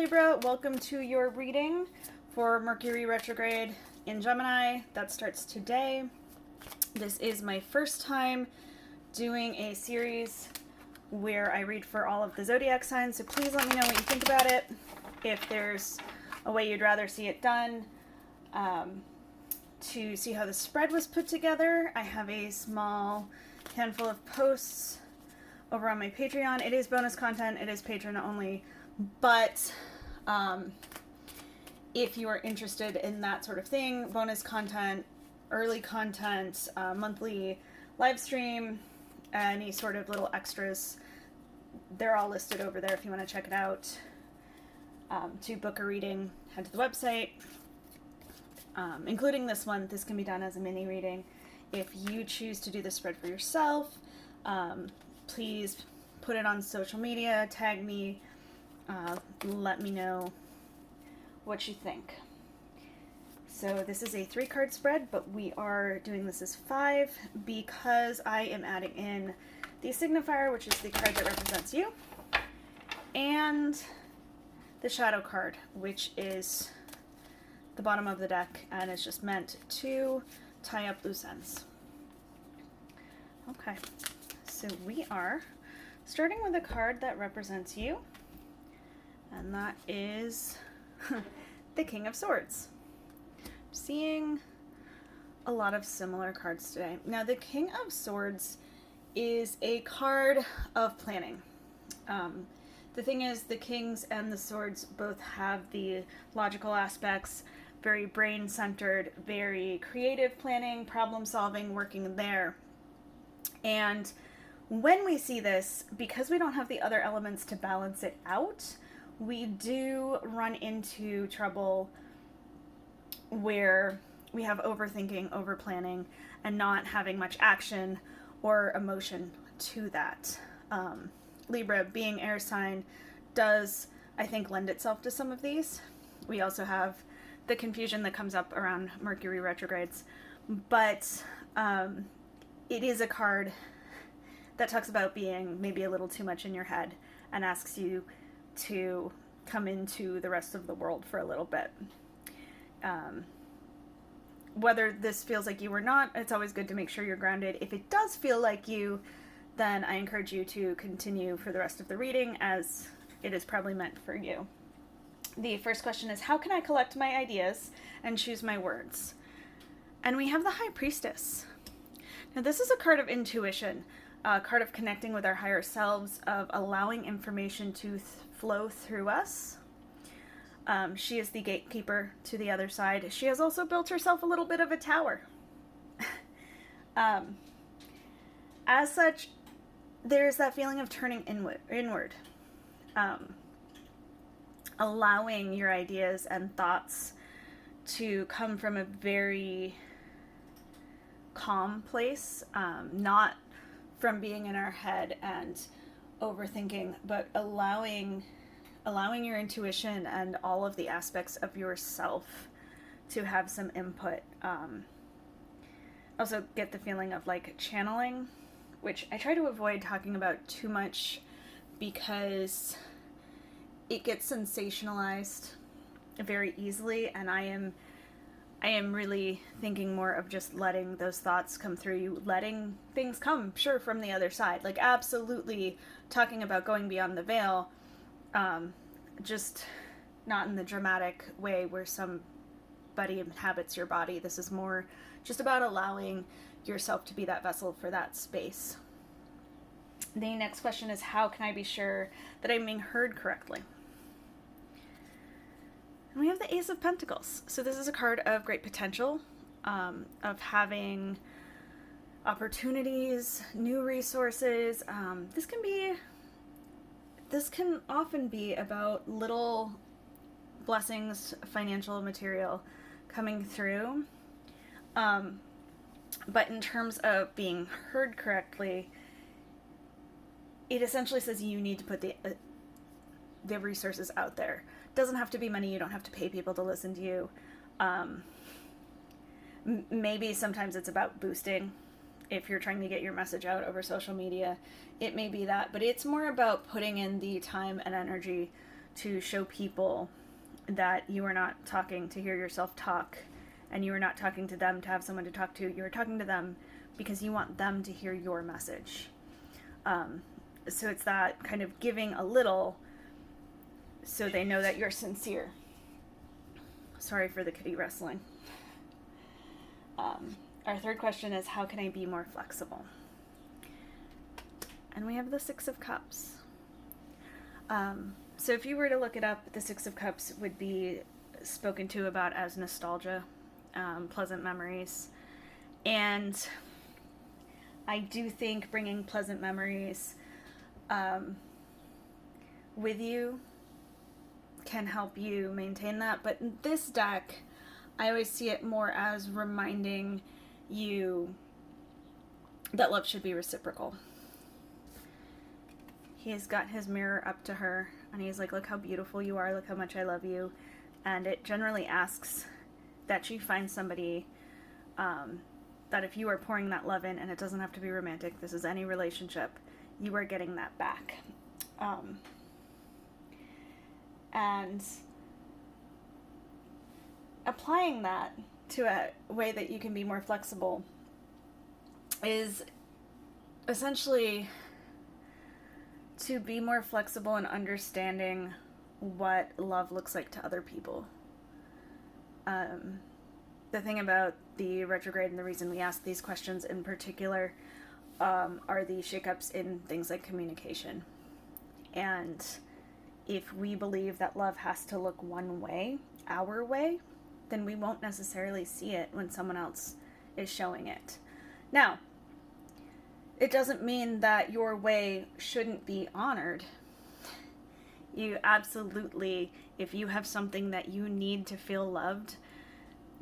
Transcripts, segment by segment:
Libra, welcome to your reading for Mercury Retrograde in Gemini. That starts today. This is my first time doing a series where I read for all of the zodiac signs, so please let me know what you think about it. If there's a way you'd rather see it done, to see how the spread was put together, I have a small handful of posts over on my Patreon. It is bonus content, it is patron only, but if you are interested in that sort of thing, bonus content, early content, monthly live stream, any sort of little extras, they're all listed over there if you want to check it out. To book a reading, head to the website, including this one. This can be done as a mini reading. If you choose to do the spread for yourself, please put it on social media, tag me, let me know what you think. So this is a 3-card spread, but we are doing this as 5 because I am adding in the Signifier, which is the card that represents you, and the Shadow card, which is the bottom of the deck, and it's just meant to tie up loose ends. Okay, so we are starting with a card that represents you, and that is the King of Swords. I'm seeing a lot of similar cards today. Now, the King of Swords is a card of planning. The thing is, the Kings and the Swords both have the logical aspects, very brain-centered, very creative planning, problem-solving, working there. And when we see this, because we don't have the other elements to balance it out, we do run into trouble where we have overthinking, over-planning, and not having much action or emotion to that. Libra, being air sign, does, I think, lend itself to some of these. We also have the confusion that comes up around Mercury retrogrades, but it is a card that talks about being maybe a little too much in your head and asks you to come into the rest of the world for a little bit. Whether this feels like you or not, it's always good to make sure you're grounded. If it does feel like you, then I encourage you to continue for the rest of the reading, as it is probably meant for you. The first question is, how can I collect my ideas and choose my words? And we have the High Priestess. Now, this is a card of intuition, a card of connecting with our higher selves, of allowing information to flow through us. She is the gatekeeper to the other side. She has also built herself a little bit of a tower. As such, there's that feeling of turning inward. Allowing your ideas and thoughts to come from a very calm place, not from being in our head and overthinking, but allowing your intuition and all of the aspects of yourself to have some input. Also get the feeling of like channeling, which I try to avoid talking about too much because it gets sensationalized very easily, and I am really thinking more of just letting those thoughts come through you, letting things come, sure, from the other side. Like, absolutely talking about going beyond the veil, just not in the dramatic way where somebody inhabits your body. This is more just about allowing yourself to be that vessel for that space. The next question is, how can I be sure that I'm being heard correctly? And we have the Ace of Pentacles. So this is a card of great potential, of having opportunities, new resources. This can often be about little blessings, financial, material, coming through. But in terms of being heard correctly, it essentially says you need to put the resources out there. It doesn't have to be money. You don't have to pay people to listen to you. Maybe sometimes it's about boosting. If you're trying to get your message out over social media, it may be that. But it's more about putting in the time and energy to show people that you are not talking to hear yourself talk, and you are not talking to them to have someone to talk to. You're talking to them because you want them to hear your message. So it's that kind of giving a little so they know that you're sincere. Sorry for the kitty wrestling. Our third question is, how can I be more flexible? And we have the Six of Cups. So if you were to look it up, the Six of Cups would be spoken to about as nostalgia, pleasant memories. And I do think bringing pleasant memories with you can help you maintain that. But in this deck, I always see it more as reminding you that love should be reciprocal. He's got his mirror up to her, and he's like, look how beautiful you are, look how much I love you. And it generally asks that you find somebody that if you are pouring that love in, and it doesn't have to be romantic, this is any relationship, you are getting that back. And applying that to a way that you can be more flexible is essentially to be more flexible in understanding what love looks like to other people. The thing about the retrograde, and the reason we ask these questions in particular, are the shakeups in things like communication. And if we believe that love has to look one way, our way, then we won't necessarily see it when someone else is showing it. Now, it doesn't mean that your way shouldn't be honored. You absolutely, if you have something that you need to feel loved,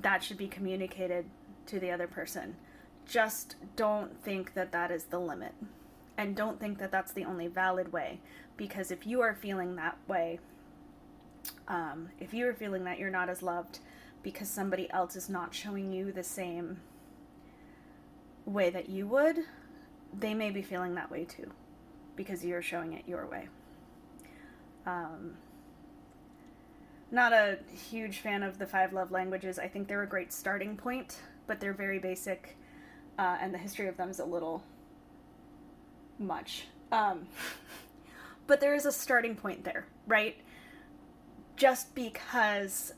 that should be communicated to the other person. Just don't think that that is the limit. And don't think that that's the only valid way. Because if you are feeling that way, if you are feeling that you're not as loved because somebody else is not showing you the same way that you would, they may be feeling that way too, because you're showing it your way. Not a huge fan of the 5 love languages. I think they're a great starting point, but they're very basic, and the history of them is a little much. But there is a starting point there, right? Just because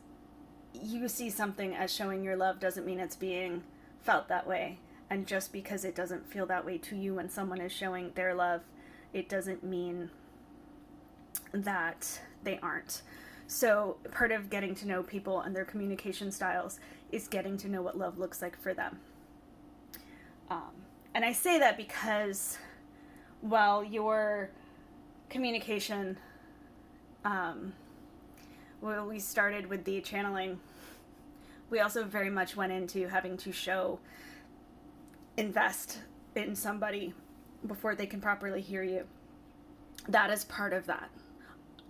you see something as showing your love doesn't mean it's being felt that way. And just because it doesn't feel that way to you when someone is showing their love, it doesn't mean that they aren't. So part of getting to know people and their communication styles is getting to know what love looks like for them. And I say that because while your communication, when we started with the channeling, we also very much went into having to invest in somebody before they can properly hear you. That is part of that.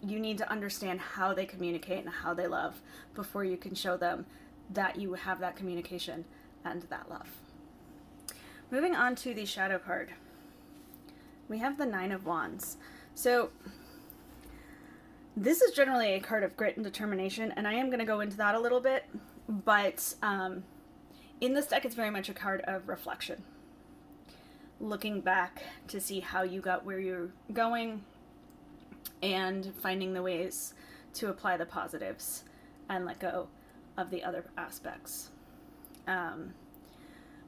You need to understand how they communicate and how they love before you can show them that you have that communication and that love. Moving on to the shadow card. We have the 9 of Wands. So this is generally a card of grit and determination, and I am going to go into that a little bit, but in this deck it's very much a card of reflection. Looking back to see how you got where you're going and finding the ways to apply the positives and let go of the other aspects.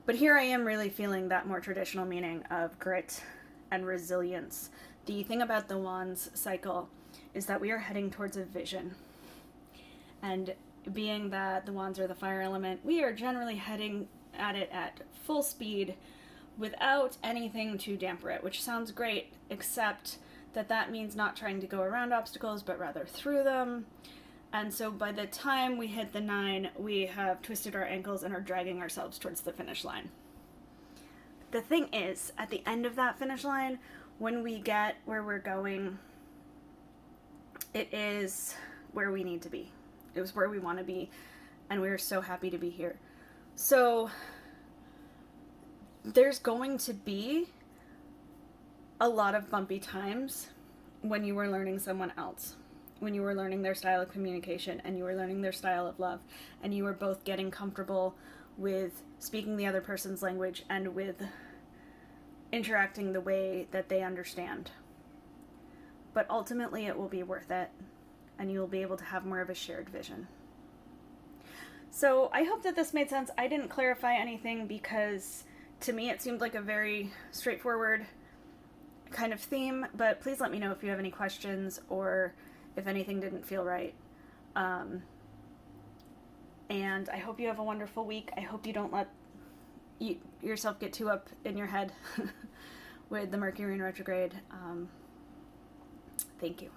But here I am really feeling that more traditional meaning of grit and resilience. The thing about the Wands cycle is that we are heading towards a vision. And being that the Wands are the fire element, we are generally heading at it at full speed without anything to damper it, which sounds great, except that means not trying to go around obstacles, but rather through them. And so by the time we hit the 9, we have twisted our ankles and are dragging ourselves towards the finish line. The thing is, at the end of that finish line, when we get where we're going, it is where we need to be. It was where we want to be, and we are so happy to be here. So there's going to be a lot of bumpy times when you are learning someone else. when you were learning their style of communication and you were learning their style of love, and you were both getting comfortable with speaking the other person's language and with interacting the way that they understand. But ultimately it will be worth it, and you'll be able to have more of a shared vision. So I hope that this made sense. I didn't clarify anything because to me it seemed like a very straightforward kind of theme, but please let me know if you have any questions or if anything didn't feel right. And I hope you have a wonderful week. I hope you don't let yourself get too up in your head with the Mercury in retrograde. Thank you.